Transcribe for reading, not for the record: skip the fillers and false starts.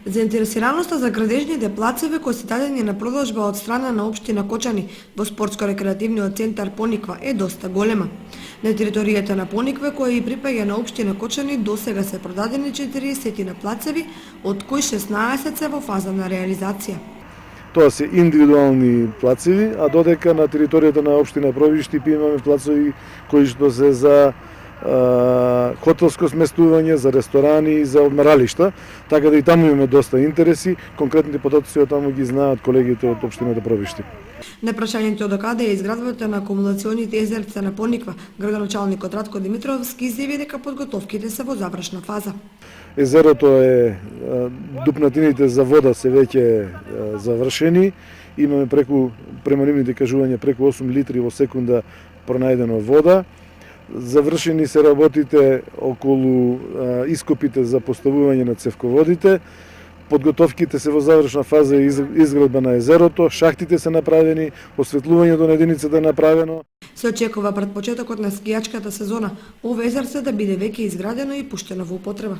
Заинтересираноста за градежните плацеви кои се дадени на продолжба од страна на општина Кочани во спортско-рекреативниот центар Пониква е доста голема. На територијата на Поникве, која и припаѓа на општина Кочани, досега се продадени 40 на плацеви, од кои 16 се во фаза на реализација. Тоа се индивидуални плацеви, а додека на територијата на општина Провишти имаме плацеви кои што се за хотелско сместување, за ресторани и за одмаралишта, така да и таму имаме доста интереси. Конкретните податоци од таму ги знаат колегите од општината Провишти. На прашањето докаде е изградбата на акумулационите езерца на Пониква, градоначалникот Радко Димитровски изјави дека подготовките се во завршна фаза. Езерото е, дупнатините за вода се веќе завршени. Имаме према нивните кажувања преку 8 литри во секунда пронајдено вода. Завршени се работите околу ископите за поставување на цевководите. Подготовките се во завршна фаза и изградба на езерото, шахтите се направени, осветлувањето на единицата е направено. Се очекува пред почетокот на скијачката сезона, ова езерце да биде веќе изградено и пуштено во употреба.